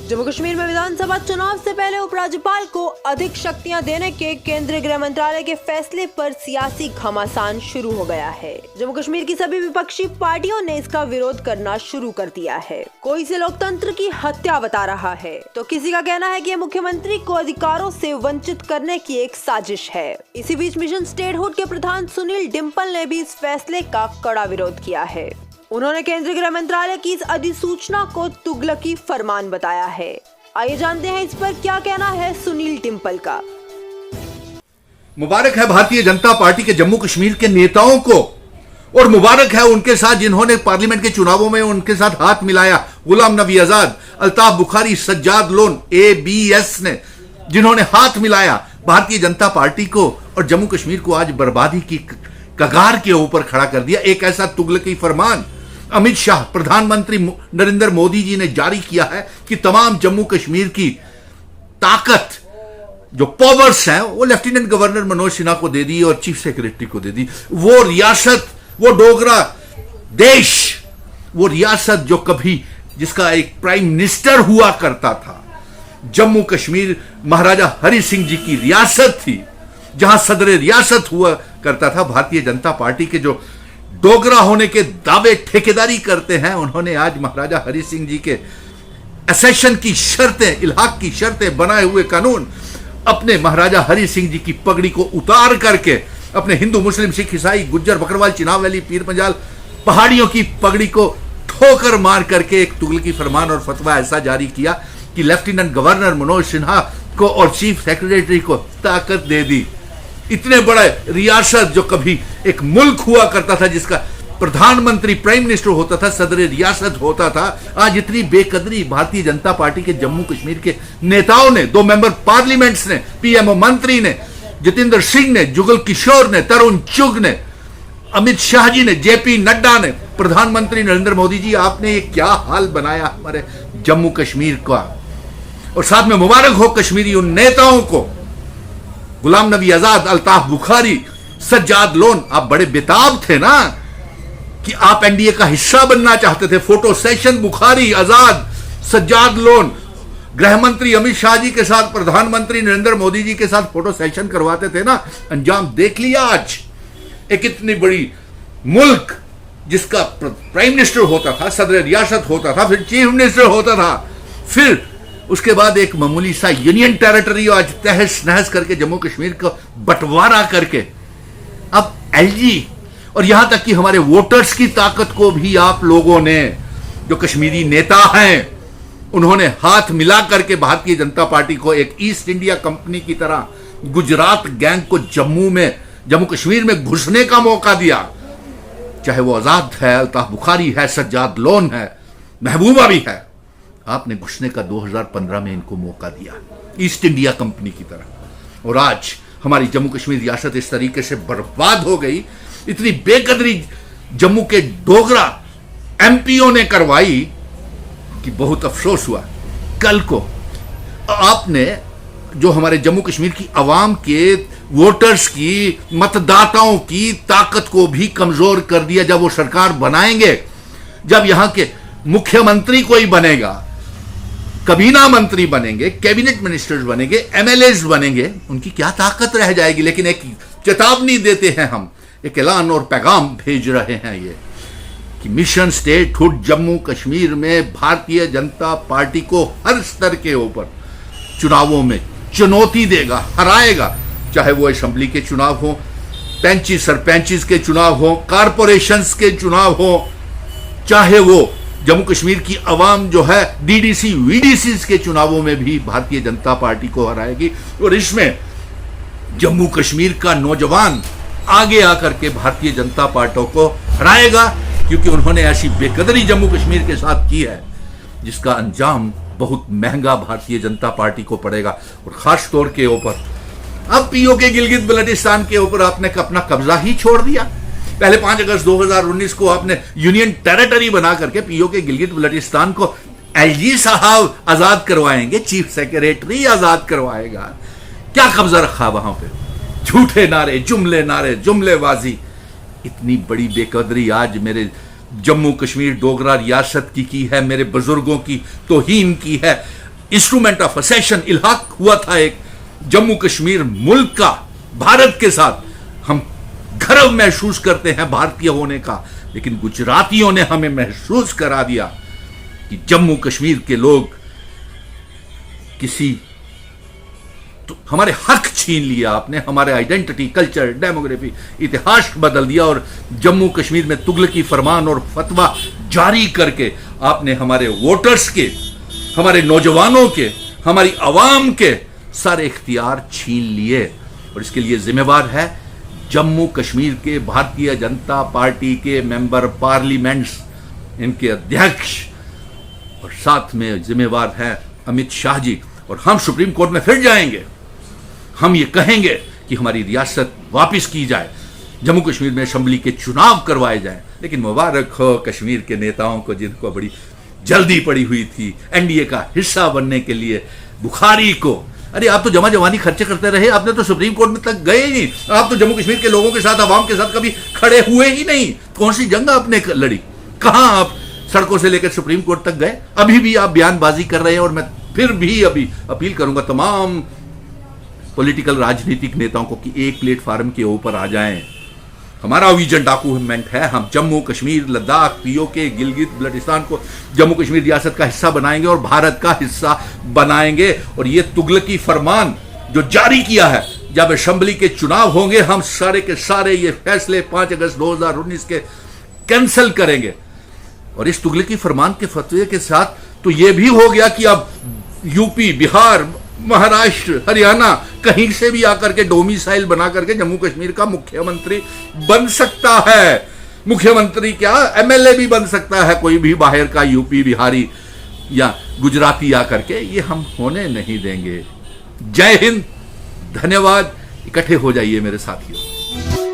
जम्मू कश्मीर में विधानसभा चुनाव से पहले उपराज्यपाल को अधिक शक्तियां देने के केंद्रीय गृह मंत्रालय के फैसले पर सियासी घमासान शुरू हो गया है। जम्मू कश्मीर की सभी विपक्षी पार्टियों ने इसका विरोध करना शुरू कर दिया है। कोई इसे लोकतंत्र की हत्या बता रहा है, तो किसी का कहना है कि ये मुख्यमंत्री को अधिकारों से वंचित करने की एक साजिश है। इसी बीच मिशन स्टेटहुड के प्रधान सुनील डिम्पल ने भी इस फैसले का कड़ा विरोध किया है। उन्होंने केंद्रीय गृह मंत्रालय की इस अधिसूचना को तुगलकी फरमान बताया है। आइए जानते हैं इस पर क्या कहना है सुनील डिम्पल का। मुबारक है भारतीय जनता पार्टी के जम्मू कश्मीर के नेताओं को, और मुबारक है उनके साथ जिन्होंने पार्लियामेंट के चुनावों में उनके साथ हाथ मिलाया। गुलाम नबी आजाद, अल्ताफ बुखारी, सज्जाद लोन, ABS ने जिन्होंने हाथ मिलाया भारतीय जनता पार्टी को और जम्मू कश्मीर को आज बर्बादी की कगार के ऊपर खड़ा कर दिया। एक ऐसा तुगलकी फरमान अमित शाह, प्रधानमंत्री नरेंद्र मोदी जी ने जारी किया है कि तमाम जम्मू कश्मीर की ताकत, जो पावर्स हैं, वो लेफ्टिनेंट गवर्नर मनोज सिन्हा को दे दी और चीफ सेक्रेटरी को दे दी। वो रियासत, वो डोगरा देश, वो रियासत जो कभी जिसका एक प्राइम मिनिस्टर हुआ करता था, जम्मू कश्मीर महाराजा हरि सिंह जी की रियासत थी, जहां सदर रियासत हुआ करता था। भारतीय जनता पार्टी के जो डोगरा होने के दावे ठेकेदारी करते हैं, उन्होंने आज महाराजा हरि सिंह जी के एसेशन की शर्तें, इल्हाक की शर्तें बनाए हुए कानून अपने महाराजा हरि सिंह जी की पगड़ी को उतार करके अपने हिंदू, मुस्लिम, सिख, ईसाई, गुज्जर, बकरवाल, चिनाब वैली, पीर पंजाल पहाड़ियों की पगड़ी को ठोकर मार करके एक तुगलकी फरमान और फतवा ऐसा जारी किया कि लेफ्टिनेंट गवर्नर मनोज सिन्हा को और चीफ सेक्रेटरी को ताकत दे दी। इतने बड़े रियासत जो कभी एक मुल्क हुआ करता था, जिसका प्रधानमंत्री प्राइम मिनिस्टर होता था, सदर रियासत होता था, आज इतनी बेकदरी भारतीय जनता पार्टी के जम्मू कश्मीर के नेताओं ने, 2 मेंबर पार्लियामेंट्स ने, PMO मंत्री ने, जितेंद्र सिंह ने, जुगल किशोर ने, तरुण चुग ने, अमित शाह जी ने, JP नड्डा ने, प्रधानमंत्री नरेंद्र मोदी जी, आपने ये क्या हाल बनाया हमारे जम्मू कश्मीर का। और साथ में मुबारक हो कश्मीरी उन नेताओं को, गुलाम नबी आजाद, अल्ताफ बुखारी, सज्जाद लोन। आप बड़े बेताब थे ना कि आप NDA का हिस्सा बनना चाहते थे। फोटो सेशन बुखारी, आजाद, सज्जाद लोन, गृह मंत्री अमित शाह जी के साथ प्रधानमंत्री नरेंद्र मोदी जी के साथ फोटो सेशन करवाते थे ना। अंजाम देख लिया आज। एक इतनी बड़ी मुल्क जिसका प्राइम मिनिस्टर होता था, सदर रियासत होता था, फिर चीफ मिनिस्टर होता था, फिर उसके बाद एक मामूली सा यूनियन टेरिटरी आज तहस नहस करके जम्मू कश्मीर को बंटवारा करके अब LG, और यहां तक कि हमारे वोटर्स की ताकत को भी आप लोगों ने, जो कश्मीरी नेता हैं, उन्होंने हाथ मिला करके भारतीय जनता पार्टी को एक ईस्ट इंडिया कंपनी की तरह गुजरात गैंग को जम्मू कश्मीर में घुसने का मौका दिया। चाहे वो आजाद है, अल्ताफ बुखारी है, सज्जाद लोन है, महबूबा भी है। आपने घुसने का 2015 में इनको मौका दिया ईस्ट इंडिया कंपनी की तरह, और आज हमारी जम्मू कश्मीर रियासत इस तरीके से बर्बाद हो गई। इतनी बेकदरी जम्मू के डोगरा MPओ ने करवाई कि बहुत अफसोस हुआ। कल को आपने जो हमारे जम्मू कश्मीर की आवाम के वोटर्स की, मतदाताओं की ताकत को भी कमजोर कर दिया। जब वो सरकार बनाएंगे, जब यहां के मुख्यमंत्री कोई बनेगा, कबीना मंत्री बनेंगे, कैबिनेट मिनिस्टर्स बनेंगे, MLAs बनेंगे, उनकी क्या ताकत रह जाएगी। लेकिन एक चेतावनी देते हैं हम, एक ऐलान और पैगाम भेज रहे हैं ये कि मिशन स्टेटहुड जम्मू कश्मीर में भारतीय जनता पार्टी को हर स्तर के ऊपर चुनावों में चुनौती देगा, हराएगा। चाहे वो असेंबली के चुनाव हो, पैंचीस सरपंचेस के चुनाव हो, कारपोरेशंस के चुनाव हो, चाहे वो जम्मू कश्मीर की आवाम जो है DDC VDCs के चुनावों में भी भारतीय जनता पार्टी को हराएगी। और इसमें जम्मू कश्मीर का नौजवान आगे आकर के भारतीय जनता पार्टी को हराएगा, क्योंकि उन्होंने ऐसी बेकदरी जम्मू कश्मीर के साथ की है जिसका अंजाम बहुत महंगा भारतीय जनता पार्टी को पड़ेगा। और खास तौर के ऊपर अब POK गिलगित बल्टिस्तान के ऊपर आपने अपना कब्जा ही छोड़ दिया। पहले 5 अगस्त 2019 को आपने यूनियन टेरिटरी बना करके POK गिलगित बल्टिस्तान को LG साहब आजाद करवाएंगे, चीफ सेक्रेटरी आजाद करवाएगा। क्या कब्जा रखा वहां पे? झूठे नारे, जुमलेबाजी। इतनी बड़ी बेकदरी आज मेरे जम्मू कश्मीर डोगरा रियासत की है, मेरे बुजुर्गों की तौहीन की है। इंस्ट्रूमेंट ऑफ असेशन इल्हाक हुआ था एक जम्मू कश्मीर मुल्क का भारत के साथ, हम गर्व महसूस करते हैं भारतीय होने का। लेकिन गुजरातियों ने हमें महसूस करा दिया कि जम्मू कश्मीर के लोग तो हमारे हक छीन लिया आपने, हमारे आइडेंटिटी, कल्चर, डेमोग्राफी, इतिहास बदल दिया और जम्मू कश्मीर में तुगलकी फरमान और फतवा जारी करके आपने हमारे वोटर्स के, हमारे नौजवानों के, हमारी आवाम के सारे इख्तियार छीन लिए। और इसके लिए जिम्मेवार है जम्मू कश्मीर के भारतीय जनता पार्टी के मेंबर पार्लियामेंट्स, इनके अध्यक्ष, और साथ में जिम्मेवार है अमित शाह जी। और हम सुप्रीम कोर्ट में फिर जाएंगे, हम ये कहेंगे कि हमारी रियासत वापस की जाए, जम्मू कश्मीर में असेंबली के चुनाव करवाए जाएं। लेकिन मुबारक हो कश्मीर के नेताओं को जिनको बड़ी जल्दी पड़ी हुई थी एनडीए का हिस्सा बनने के लिए, बुखारी को। अरे आप तो जमा जवानी खर्चे करते रहे, आपने तो सुप्रीम कोर्ट में तक गए ही नहीं, आप तो जम्मू कश्मीर के लोगों के साथ, आवाम के साथ कभी खड़े हुए ही नहीं। कौन सी जंग आपने लड़ी, कहां आप सड़कों से लेकर सुप्रीम कोर्ट तक गए? अभी भी आप बयानबाजी कर रहे हैं। और मैं फिर भी अभी अपील करूंगा तमाम पॉलिटिकल राजनीतिक नेताओं को कि एक प्लेटफार्म के ऊपर आ जाएं। हमारा विजन डॉक्यूमेंट है, हम जम्मू कश्मीर, लद्दाख, पीओके, गिलगित बल्टिस्तान को जम्मू कश्मीर रियासत का हिस्सा बनाएंगे और भारत का हिस्सा बनाएंगे। और ये तुगलकी फरमान जो जारी किया है, जब असेंबली के चुनाव होंगे हम सारे के सारे ये फैसले 5 अगस्त 2019 के कैंसिल करेंगे। और इस तुगलकी फरमान के फतवे के साथ तो ये भी हो गया कि अब यूपी, बिहार, महाराष्ट्र, हरियाणा कहीं से भी आकर के डोमिसाइल बना करके जम्मू कश्मीर का मुख्यमंत्री बन सकता है। मुख्यमंत्री क्या, एमएलए भी बन सकता है कोई भी बाहर का यूपी, बिहारी या गुजराती आकर के। ये हम होने नहीं देंगे। जय हिंद, धन्यवाद। इकट्ठे हो जाइए मेरे साथियों।